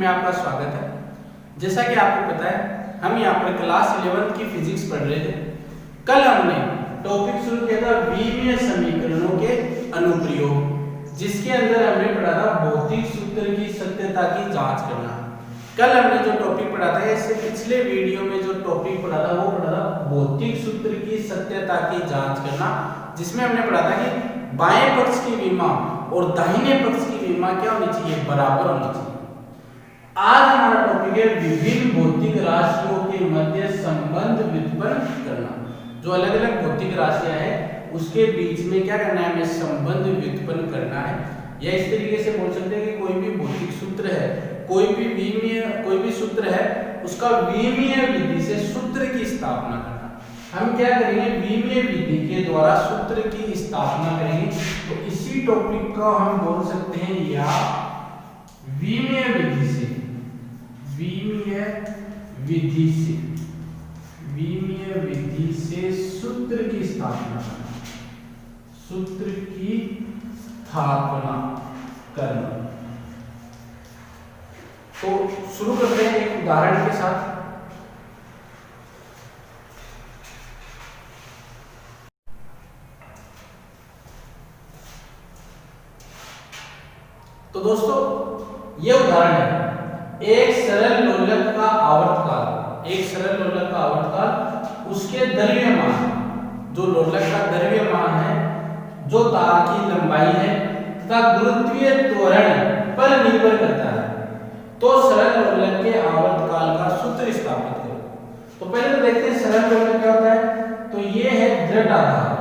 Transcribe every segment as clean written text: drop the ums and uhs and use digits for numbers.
आपका स्वागत है। जैसा कि आपको पता है हम यहाँ पर क्लास 11 की फिजिक्स पढ़ रहे थे। कल हमने टॉपिक शुरू किया था विमीय समीकरणों के अनुप्रयोग, जिसके अंदर हमने पढ़ा था भौतिक सूत्र की सत्यता की जांच करना। कल हमने जो टॉपिक पढ़ा था, इससे पिछले वीडियो में जो टॉपिक पढ़ा था वो पढ़ा था भौतिक सूत्र की सत्यता की जांच करना, जिसमें हमने पढ़ा था कि बाएं पक्ष की विमा और दाहिने पक्ष की विमा क्या होनी चाहिए, बराबर होनी चाहिए। आज हमारा टॉपिक है विभिन्न भौतिक राशियों के मध्य संबंध व्युत्पन्न करना। जो अलग अलग भौतिक राशियां हैं उसके बीच में क्या करना है, हमें संबंध व्युत्पन्न करना है। या इस तरीके से बोल सकते हैं कि कोई भी भौतिक सूत्र है, कोई भी सूत्र है, उसका विमीय विधि से सूत्र की स्थापना करना। हम क्या करेंगे, विमीय विधि के द्वारा सूत्र की स्थापना करेंगे। तो इसी टॉपिक को हम बोल सकते हैं या विमीय विधि से सूत्र की स्थापना करना। तो शुरू करते हैं एक उदाहरण के साथ। तो दोस्तों ये उदाहरण है एक सरल लोलक का आवर्तकाल, उसके द्रव्यमान, जो लोलक का द्रव्यमान है, जो तार की लंबाई है तथा गुरुत्वीय त्वरण पर निर्भर करता है। तो सरल लोलक के आवर्तकाल का सूत्र स्थापित करो। तो पहले तो देखते हैं सरल लोलक क्या होता है। तो ये है दृढ़ आधार,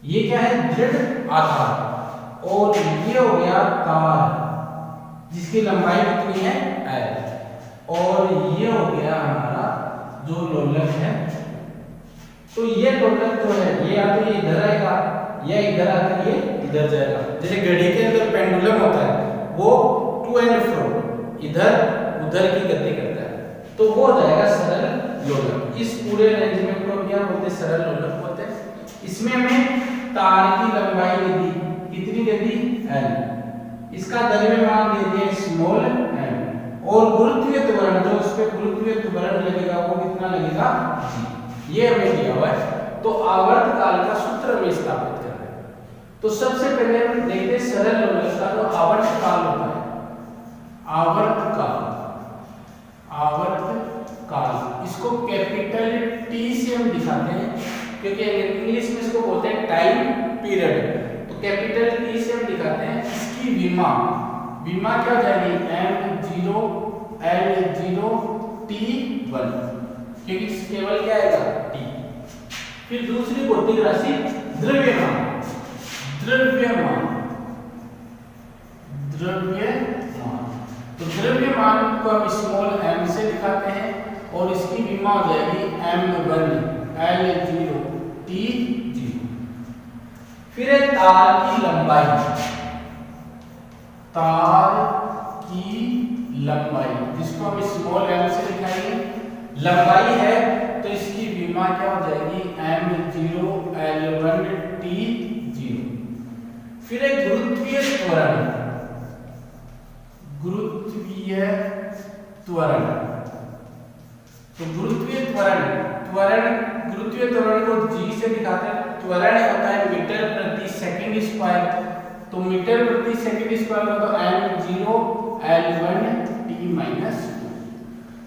ये क्या है, दृढ़ आधार। और ये हो गया तार जिसकी लंबाई कितनी है, L। और ये हो गया हमारा जो लोलक है। तो ये लोलक जो है ये या तो ये इधर आएगा या इधर आकर ये इधर जाएगा। जैसे घड़ी के अंदर पेंडुलम होता है, वो टू एंड फ्रो, इधर उधर की गति करता है। तो वो हो जाएगा सरल लोलक। इस पूरे अरेंजमेंट को क्या बोलते हैं, सरल लोलक बोलते हैं। इसमें हमें तार की लंबाई दे दी, कितनी दे दी, L। इसका द्रव्यमान दे दिया स्मॉल m, और गुरुत्वीय त्वरण, जो उस पे गुरुत्वीय त्वरण लगेगा वो कितना लगेगा, g। ये हमें दिया हुआ है। तो आवर्तकाल का सूत्र हमें स्थापित करना है। तो सबसे पहले हम देखते हैं सरल लोलक का जो आवर्तकाल होता है, आवर्तकाल इसको कैपिटल T से हम दिखाते हैं, क्योंकि इंग्लिश में इसको बोलते हैं टाइम पीरियड। तो कैपिटल T से हम दिखाते हैं। इसकी विमा क्या हो जाएगी, m0 L0 T1, क्योंकि केवल क्या आएगा, T। फिर दूसरी भौतिक राशि द्रव्यमान। तो द्रव्यमान को हम स्मॉल m से दिखाते हैं, और इसकी विमा हो जाएगी m1 L0 T0। फिर है तार की लंबाई, जिसको हम स्मॉल m से दिखाएंगे। लंबाई है तो इसकी विमा क्या हो जाएगी, m0 L1 T0। फिर है गुरुत्वीय त्वरण। तो गुरुत्वीय त्वरण को g से दिखाते हैं। त्वरण होता है मीटर प्रति सेकंड स्क्वायर। तो मीटर प्रति सेकंड स्क्वायर का तो m0 L1 T-2।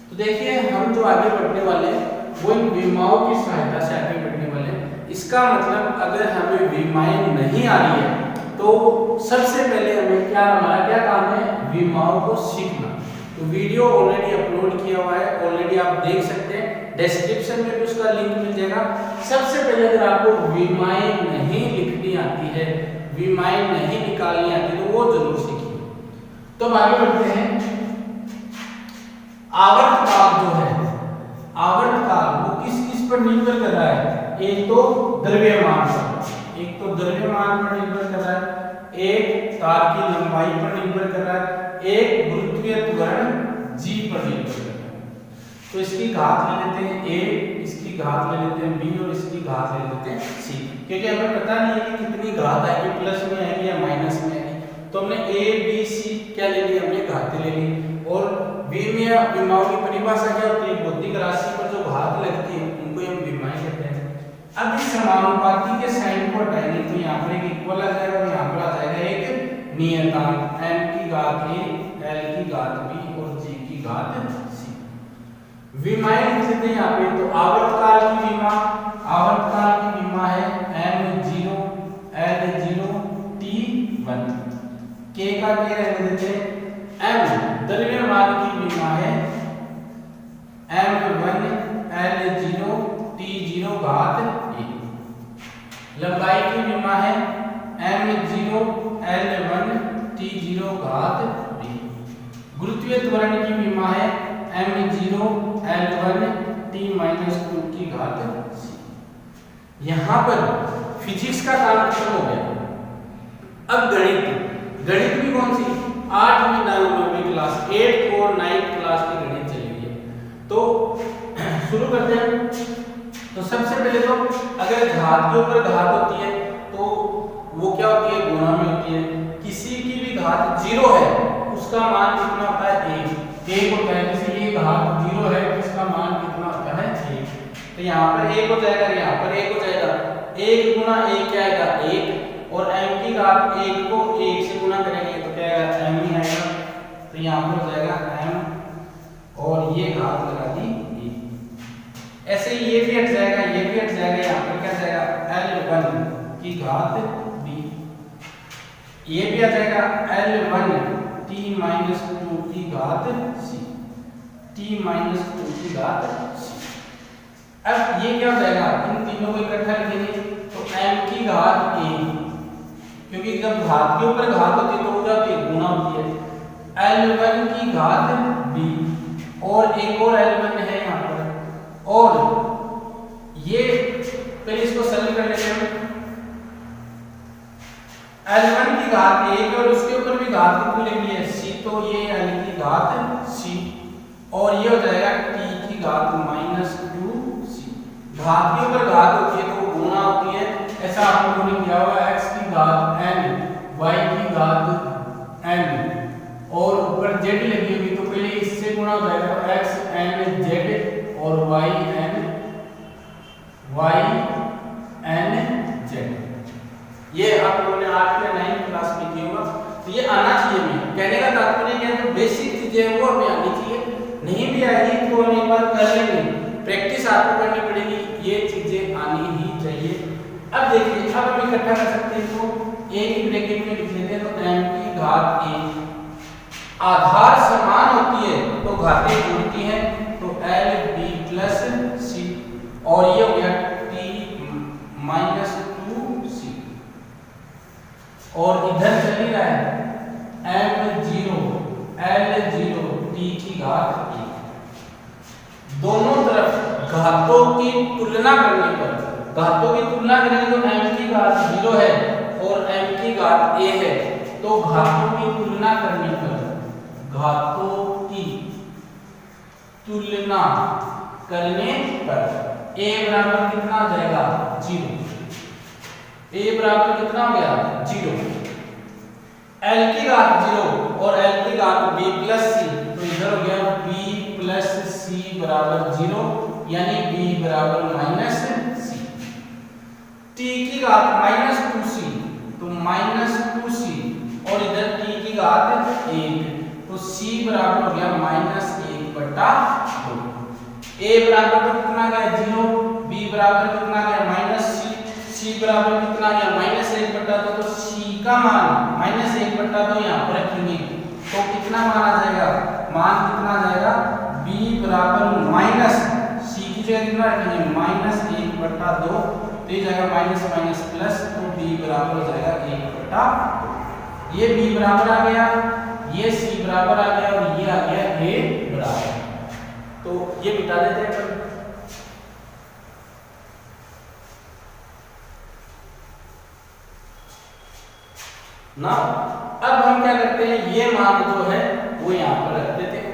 तो देखिए हम जो आगे बढ़ने वाले हैं वो इन विमाओं की सहायता से आगे बढ़ने वाले हैं। इसका मतलब अगर हमें विमाएं नहीं आ रही है तो सबसे पहले हमारा क्या काम है, विमाओं को सीखना। तो वीडियो ऑलरेडी अपलोड किया हुआ है, ऑलरेडी आप देख सकते हैं, डिस्क्रिप्शन में भी उसका लिंक मिल जाएगा। सबसे पहले अगर आपको विमाएं नहीं लिखनी आती है, विमाएं नहीं निकालनी आती, तो वो जरूर सीखिए। तो अब आगे बढ़ते हैं। आवर्तकाल जो है, वो किस पर निर्भर कर रहा है, एक तो द्रव्यमान पर निर्भर कर रहा है, एक तार की लंबाई पर निर्भर कर रहा है, एक गुरुत्वीय त्वरण g पर निर्भर कर रहा है। तो इसकी घात ले लेते हैं a, इसकी घात ले लेते हैं b, और इसकी घात ले लेते हैं c, क्योंकि हमें पता नहीं है कि कितनी घात आएगी, प्लस में आएगी या माइनस में आएगी। तो हमने a b c क्या ले लिया, हमने घात विमीय विमाओं की परिभाषा क्या होती है? भौतिक राशि पर जो घात लगती है उनको हम विमाएं कहते हैं। अब इस समानुपाती के साइन को हटाएंगे तो यहाँ पर एक इक्वल आ जाएगा और यहाँ पर आ जाएगा एक नियतांक m की घात a, l की घात b और g की घात c। विमाएं लिख लेते हैं यहाँ पे। तो आवर्तकाल की विमा, आवर्तकाल की विमा है m0 l0 t1। k का k रहने देते हैं। m द्रव्यमान की विमा है m1 l0 t0 घात a। लंबाई की विमा है m0 l1 t0 घात b। गुरुत्वीय त्वरण की विमा है m0 l1 t-2 की घात c। यहां पर फिजिक्स का काम खत्म हो गया। अब गणित, गणित भी कौन सी 8वीं 9वीं क्लास 8th और 9th क्लास की गणित चली है। तो शुरू करते हैं। तो सबसे पहले तो अगर घात के ऊपर घात होती है तो वो क्या होती है? गुणा में होती है। किसी की भी घात 0 है उसका मान कितना होता है? 1 होता है। किसी की घात 0 है उसका मान कितना होता है? 1। तो यहाँ पर 1 हो जाएगा, यहाँ पर 1 हो जाएगा। 1 गुना 1 क्या आएगा? 1। और m की घात 1 को 1 से गुना करेंगे तो क्या आएगा? m ही आएगा। तो यहाँ पर हो जाएगा m और ये घात लगा दी 1। ऐसे ही ये भी हट जाएगा, ये भी हट जाएगा। यहाँ पर क्या जाएगा? l1 की घात b। ये भी आ जाएगा l1 t-2 की घात c, t-2 की घात c। अब ये क्या हो जाएगा? इन तीनों को इकट्ठा लिखेंगे तो m की घात a, क्योंकि जब घात के ऊपर घात होती है तो क्या होती है? गुणा होती है। l1 की घात b और एक और l1 है यहाँ पर। और ये पहले इसको सरल कर लेते हैं। l1 की घात 1 और उसके ऊपर भी घात कितनी लिखनी है? c। तो ये l की घात c और ये हो जाएगा t की घात -2c। घात के ऊपर घात होती है तो गुणा होती है। ऐसा आप लोगों ने किया होगा। x की घात n, y की घात n और ऊपर z लगी होगी तो पहले इससे गुणा हो जाएगा तो x n z और y n z। ये आप लोगों ने 8th या 9th क्लास में किया होगा। तो ये आना चाहिए। मैं कहने का तात्पर्य क्या है? जो बेसिक चीजें हैं वो हमें आनी चाहिए। नहीं भी आएगी तो हम एक बार कर लेंगे, प्रैक्टिस आपको करनी पड़ेगी। ये चीजें आनी ही चाहिए। अब देखिए, अब हम इकट्ठा कर सकते हैं तो a की ब्रैकेट में लिख लेते हैं। तो m की घात a, आधार समान होती है तो घातें जुड़ती हैं तो l b प्लस c और ये हो गया t-2c। और इधर चल ही रहा है m0 l0 t की घात 1। दोनों तरफ घातों की तुलना करने पर, घातों की तुलना करेंगे तो m की घात 0 है और m की घात a है। तो घातों की तुलना करने पर, घातों की तुलना करने पर a बराबर कितना आ जाएगा? 0। a बराबर कितना हो गया? 0। l की घात 0 और l की घात b प्लस c तो इधर हो गया b प्लस c बराबर 0 यानी b बराबर -c। t की घात -2c तो -2c और इधर t की घात 1 तो c बराबर हो गया -1/2। a बराबर कितना गया? 0। b बराबर कितना गया? -c। c बराबर कितना गया? -1/2। तो c का मान -1/2 यहाँ पर रखेंगे तो कितना मान आ जाएगा? मान कितना आ जाएगा? b बराबर माइनस c की जगह कितना रखेंगे? -1/2 तो ये जाएगा माइनस माइनस प्लस तो b बराबर हो जाएगा 1/2। ये b बराबर आ गया, ये c बराबर आ गया और ये आ गया a बराबर। तो ये मिटा देते हैं अपन। ना अब हम क्या करते हैं? ये मान जो है वो यहाँ पर रख देते हैं।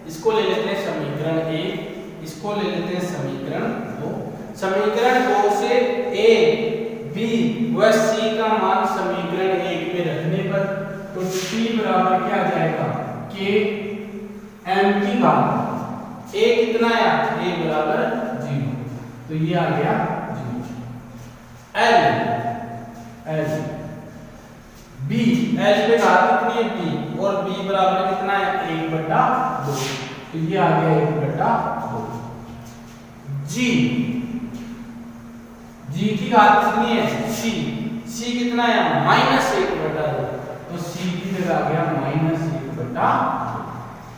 इसको ले लेते हैं समीकरण 1, इसको ले लेते हैं समीकरण 2। समीकरण 2 से a, b व c का मान समीकरण 1 में रखने पर तो t बराबर क्या आ जाएगा? k m की घात a कितना है a बराबर 0, तो ये आ गया 0। l b l पे घात कितनी है b और b बराबर कितना है 1/2, तो ये आ गया 1/2। g की घात कितनी है c कितना है -1/2, तो c की जगह आ गया -1/2।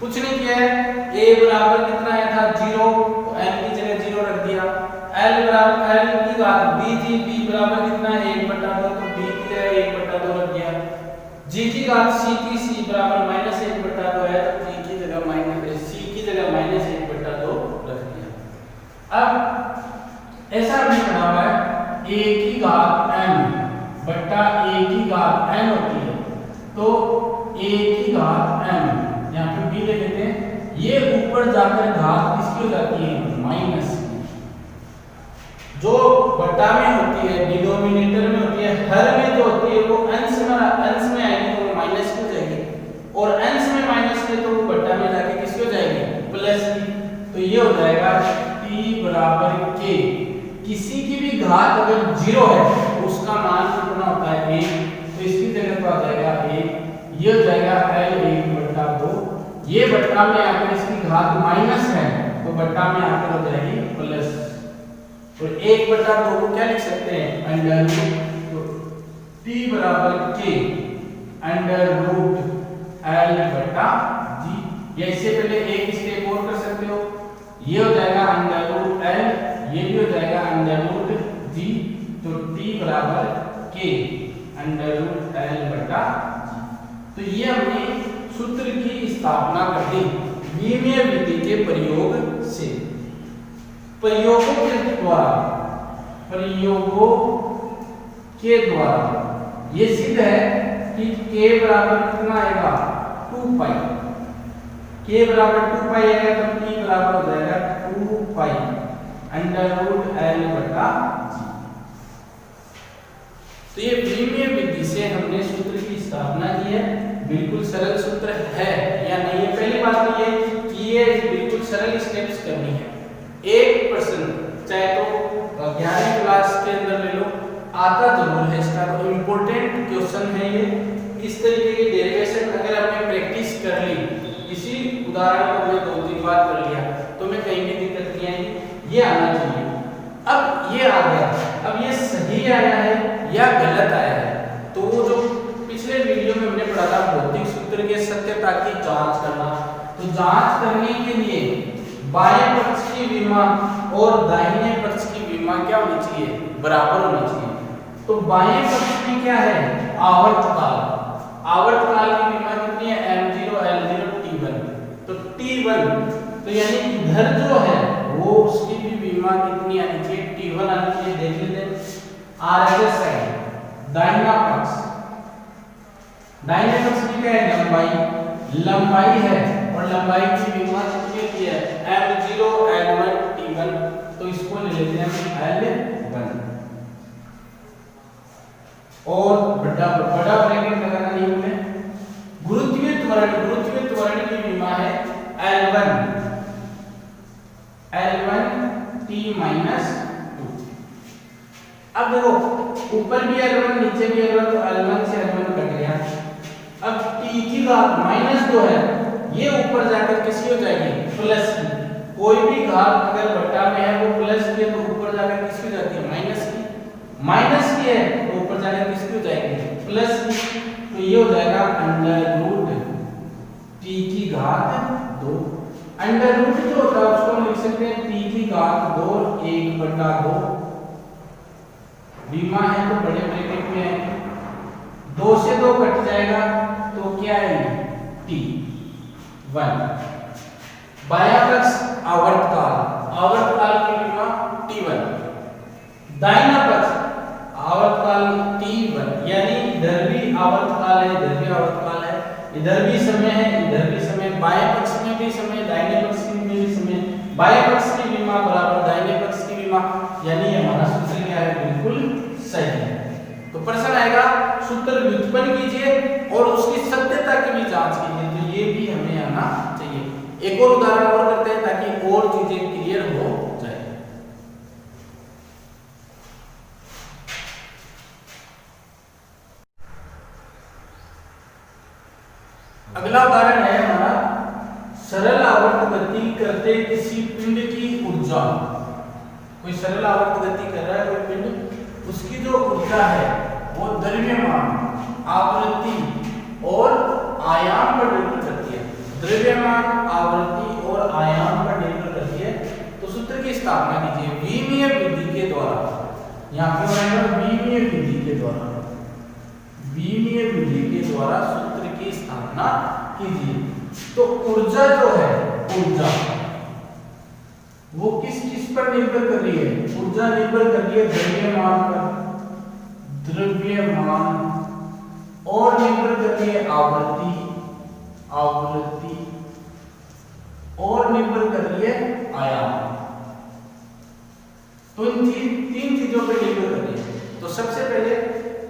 कुछ नहीं किया है, a बराबर कितना आया था 0, तो n की जगह 0 रख दिया। l की घात b बराबर कितना है 1/2, तो b की जगह 1/2 रख दिया। g की घात c बराबर -1/2 है, तो g की जगह c की जगह -1/2 रख दिया। अब ऐसा हमने पढ़ा हुआ है a की घात m बट्टा a की घात n होती है, तो a की घात m यहाँ पे b ले लेते हैं, ये ऊपर जाकर घात किसकी हो जाती है माइनस, जो बटा में होती है डिनोमिनेटर में होती है, हर में जो होती है वो अंश में आएगी तो वो माइनस की हो जाएगी, और अंश में माइनस में तो वो बटा में जाके किसकी हो जाएगी प्लस की। तो ये हो जाएगा t बराबर k, किसी की भी घात अगर 0 है उसका मान कितना होता है 1, तो इसकी जगह तो आ जाएगा 1, ये हो जाएगा l 1/2, ये बट्टा में आकर इसकी घात माइनस है तो बट्टा में आकर हो जाएगी प्लस, और 1/2 को क्या लिख सकते हैं अंडर रूट, तो t बराबर k अंडर रूट l/g, या इससे पहले एक स्टेप और कर सकते हो, ये हो जाएगा अंडर रूट l, ये भी हो जाएगा अंडर रूट g, तो t बराबर k अंडर रूट l/g। तो ये हमने सूत्र की स्थापना कर दी विमीय विधि के प्रयोग से। प्रयोगों के द्वारा ये सिद्ध है कि k बराबर कितना आएगा 2 पाई, k बराबर 2 पाई आएगा, तो t बराबर हो जाएगा 2 पाई अंडर रूट l/g। तो ये विमीय विधि से हमने सूत्र की स्थापना की है। बिल्कुल सरल सूत्र है या नहीं, ये पहली बात तो ये कि ये बिल्कुल सरल स्टेप्स करनी है। एक प्रश्न चाहे तो 11वीं क्लास के अंदर ले लो, आता जरूर है, इसका तो इम्पोर्टेंट क्वेश्चन है ये। इस तरीके की डेरिवेशन अगर हमने प्रैक्टिस कर ली, इसी उदाहरण को हमने 2-3 बार कर लिया, तो मैं कहीं भी दिक्कत नहीं आएगी, ये आना चाहिए। अब ये आ गया, अब ये सही आया है या गलत आया है, तो वो जो पिछले वीडियो में हमने पढ़ा था भौतिक सूत्र के सत्यता की जांच करना, तो जांच करने के लिए बाएं पक्ष की विमा और दाहिने पक्ष की विमा क्या होनी चाहिए बराबर होनी चाहिए। तो बाएं पक्ष में क्या है आवर्तकाल, आवर्तकाल की विमा कितनी है m0 l0 t1, तो t1, तो यानी इधर जो है वो उसकी भी विमा कितनी आनी चाहिए t1 आनी चाहिए। देख लेते हैं आर साइड दाहिना पक्ष, दाहिने पक्ष में क्या है लंबाई है, और लंबाई की विमा कितनी है m0 l1 t1, तो इसको ले लेते हैं l1, और बड़ा ब्रैकेट लगाना नहीं हमें। गुरुत्वीय त्वरण की विमा है l1 t-2। अब देखो ऊपर भी l1 नीचे भी l1, तो l1 से l1 कट गया। अब t की घात -2 है, ये ऊपर जाकर किसकी हो जाएगी प्लस की। कोई भी घात अगर बट्टा में है वो प्लस की है, तो ऊपर जाकर किसकी हो जाती है माइनस की है, तो ऊपर जाकर किसकी हो जाएगी प्लस की। तो ये हो जाएगा अंडर रूट t की घात 2। अंडर रूट जो होता है उसको हम लिख सकते हैं t की घात 2 1/2। विमा है तो बड़े ब्रैकेट में है, 2 से 2 कट जाएगा तो क्या है t1। बायां पक्ष आवर्तकाल की विमा t1, दाहिना पक्ष आवर्तकाल t1, यानी इधर भी आवर्तकाल है, इधर भी आवर्तकाल है, इधर भी समय है, इधर भी समय, बाएं पक्ष में भी समय, दाहिने पक्ष में भी समय। बाएं पक्ष की विमा बराबर दाहिने पक्ष की विमा, यानी हमारा सूत्र क्या है बिल्कुल सही है। तो प्रश्न आएगा सूत्र व्युत्पन्न कीजिए और उसकी सत्यता की भी जांच कीजिए, तो ये भी हमें आना चाहिए। एक और उदाहरण और करते हैं ताकि और चीजें क्लियर हो जाए। अगला उदाहरण है हमारा, सरल आवर्त गति करते किसी पिंड की ऊर्जा। कोई सरल आवर्त गति कर रहा है कोई पिंड, उसकी जो ऊर्जा है वो द्रव्यमान, आवृत्ति और आयाम पर निर्भर करती है। द्रव्यमान, आवृत्ति और आयाम पर निर्भर करती है। तो सूत्र की स्थापना कीजिए विमीय विधि के द्वारा। यहाँ पे होगा विमीय विधि के द्वारा, विमीय विधि के द्वारा सूत्र की स्थापना कीजिए। तो ऊर्जा जो है, ऊर्जा वो किस किस पर निर्भर कर रही है? ऊर्जा निर्भर कर रही है द्रव्यमान पर, द्रव्यमान, और निर्भर कर रही है आवृत्ति, आवृत्ति, और निर्भर कर रही है आयाम। तो इन तीन चीजों पर निर्भर कर रही है। तो सबसे पहले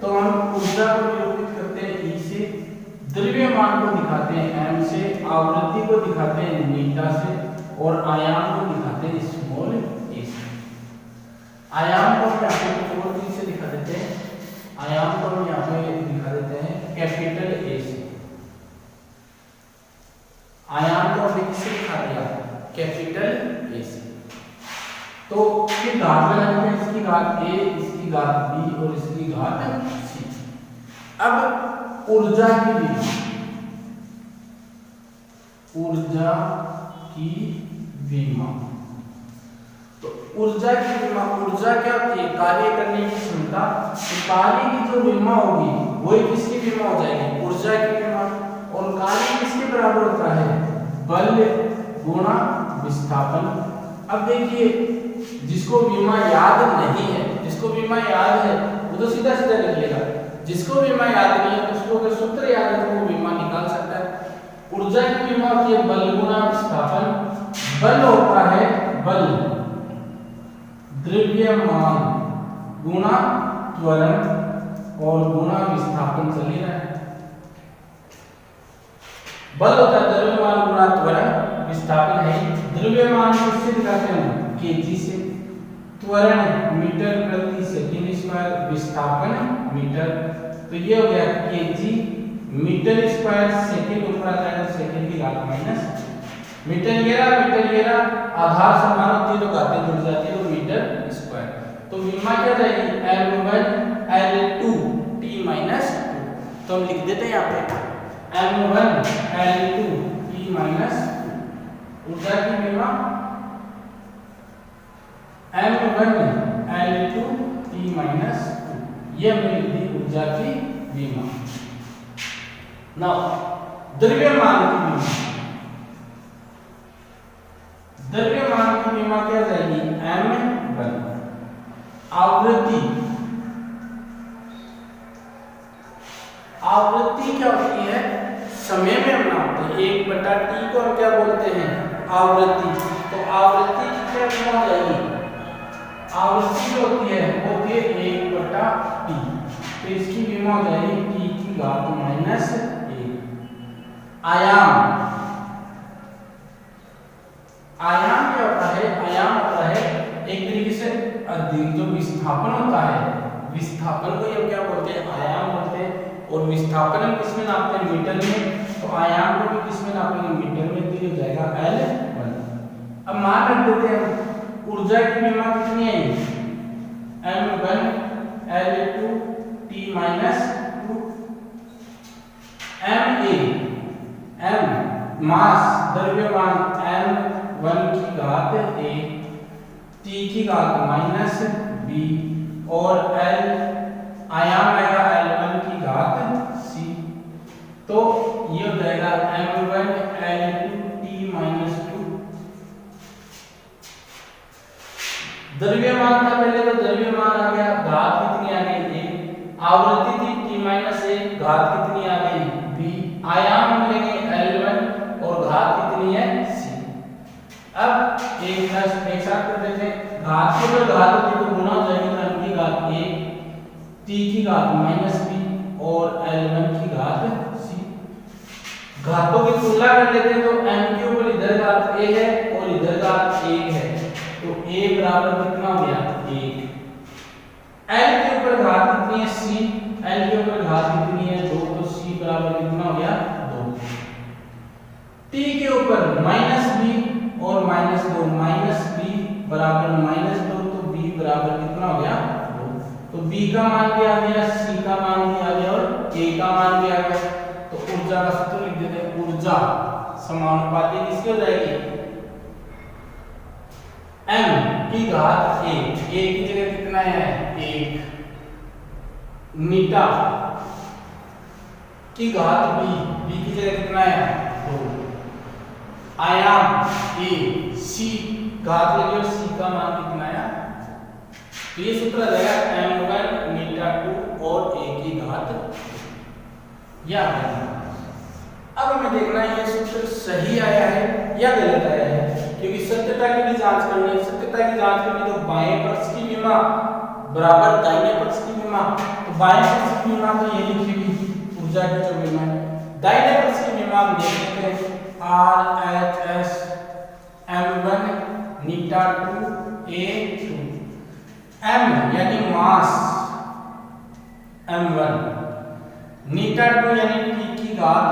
तो हम ऊर्जा को निरूपित करते हैं E से, द्रव्यमान को दिखाते हैं M से, आवृत्ति को दिखाते हैं मीटा से, और आयाम को दिखाते हैं स्मॉल a से। आयाम को हम यहाँ पे और चीज से दिखा देते हैं, आयाम को हम यहाँ पे दिखा देते हैं कैपिटल A से। आयाम को हमने किससे दिखा दिया? कैपिटल A से। तो इसकी घात लगाएंगे, इसकी घात A, इसकी घात B और इसकी घात C। अब ऊर्जा की विमा, ऊर्जा की विमा। तो ऊर्जा की विमा, ऊर्जा क्या होती है? कार्य करने की क्षमता। तो कार्य की जो विमा होगी वही किसकी विमा हो जाएगी? ऊर्जा की विमा। और कार्य किसके बराबर होता है? बल गुणा विस्थापन। अब देखिए, जिसको विमा याद नहीं है, जिसको विमा याद है वो तो सीधा सीधा लिख लेगा, जिसको विमा याद नहीं है उसको अगर सूत्र याद है तो वो विमा निकाल सकता है। ऊर्जा की विमा होती है बल गुणा विस्थापन। बल होता है बल, द्रव्यमान गुणा त्वरण और गुणा विस्थापन चल रहा है। बल होता है द्रव्यमान गुणा त्वरण, विस्थापन है द्रव्यमान किससे दिखाते हैं? केजी से। त्वरण मीटर प्रति सेकंड स्क्वायर, विस्थापन मीटर। तो ये हो गया केजी मीटर स्क्वायर, सेकंड ऊपर आ जाएगा सेकंड की घात माइनस मीटर ये रहा, आधार समान होती है तो घातें जुड़ जाती है तो मीटर स्क्वायर। तो विमा क्या जाएगी? m1 l2 t minus 2। तो हम लिख देते हैं यहाँ पे m1 l2 t माइनस 2। ऊर्जा की विमा m1 l2 t माइनस 2, ये हमने लिख दी ऊर्जा की विमा। नाउ द्रव्यमान की विमा, द्रव्यमान की विमा क्या जाएगी? m1। आवृत्ति, आवृत्ति क्या होती है? समय में हम नापते हैं, 1/t को हम क्या बोलते हैं? आवृत्ति। तो आवृत्ति की क्या विमा हो जाएगी? आवृत्ति जो होती है वो होती है 1/t। तो इसकी विमा हो जाएगी t की घात माइनस 1। आयाम, आयाम क्या होता है? आयाम होता है एक तरीके से अधिक जो विस्थापन होता है, विस्थापन को हम क्या बोलते हैं? आयाम बोलते हैं। और विस्थापन हम किसमें नापते हैं? मीटर में। तो आयाम को भी किसमें नापेंगे? मीटर में। तो ये हो जाएगा L1। अब मान रख देते हैं ऊर्जा की विमा कितनी है? m1 l2 t minus 2। m मास द्रव्यमान m1 की घात a, t की घात माइनस b, और l आयाम आएगा l1 की घात c। तो ये हो जाएगा m1 l2 t माइनस 2। द्रव्यमान था पहले तो द्रव्यमान आ गया, घात कितनी आ गई? 1। आवृत्ति थी t माइनस 1, घात कितनी आ गई? b। आयाम हम लेंगे l1 और घात कितनी है? c। अब एक साथ कर देते हैं, घात की अगर घात होती तो गुणा हो जाएगी तो m की घात 1, t की घात माइनस b और l1 की घात c। घातों की तुलना कर लेते हैं तो m के ऊपर इधर a है और इधर घात 1 है, तो a बराबर कितना हो गया 1। l के ऊपर घात कितनी है c, l के ऊपर घात कितनी है 2, तो c बराबर कितना हो गया 2। t के ऊपर -b और -2, -b बराबर -2, तो b बराबर कितना हो गया 2। तो b का मान भी आ गया, c का मान भी आ गया और a का मान भी आ गया। तो ऊर्जा का सूत्र लिख देते हैं, ऊर्जा समानुपाती किसकी हो जाएगी m की घात a, a की जगह कितना है 1, मीटा की घात b, b की जगह कितना है 2, आयाम a, c घात लगी और c का मान कितना है। तो ये सूत्र आ जाएगा m1 मीटा 2 और a की घात या। अब हमें देखना है ये सूत्र सही आया है या गलत आया है, क्योंकि सत्यता की भी जांच करनी है। सत्यता की जांच करनी तो बाएं पक्ष की विमा बराबर दाहिने पक्ष की विमा, तो बाएं पक्ष की विमा तो ये लिखेगी ऊर्जा की जो विमा है, दाहिने पक्ष की विमा हम देख लेते हैं RHS m1 मीटा 2 a2, m यानी मास m1, मीटा 2 यानी t की घात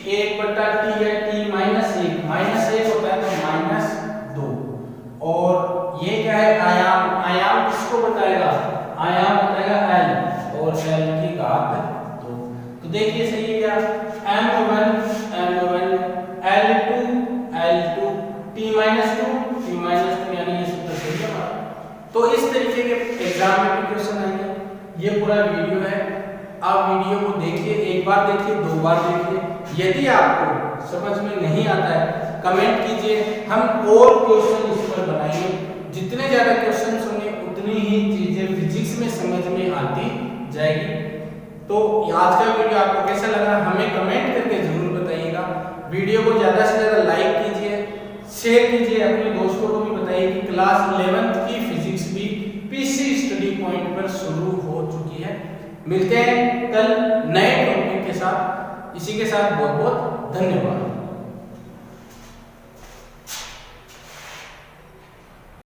1 बटा t है, t -1 होता है तो -2, और ये क्या है आयाम, आयाम किसको बताएगा, आयाम बताएगा l और l की घात 2। तो देखिए सही है क्या, m1 l2 t-2 यानी ये सूत्र सही है। तो इस तरीके के एग्जाम में भी क्वेश्चन आएंगे। ये पूरा वीडियो है, आप वीडियो को देखिए, एक बार देखिए, 2 बार देखिए। यदि आपको समझ में नहीं आता है कमेंट कीजिए, हम और क्वेश्चन इस पर बनाएंगे। जितने ज्यादा क्वेश्चन होंगे उतनी ही चीजें फिजिक्स में समझ में आती जाएगी। तो आज का वीडियो आपको कैसा लगा हमें कमेंट करके जरूर बताइएगा। वीडियो को ज्यादा से ज्यादा लाइक कीजिए, शेयर कीजिए, अपने दोस्तों को भी बताइए कि क्लास 11th की फिजिक्स भी पीसी स्टडी पॉइंट पर शुरू हो चुकी है। मिलते हैं कल नए टॉपिक के साथ। इसी के साथ बहुत बहुत धन्यवाद।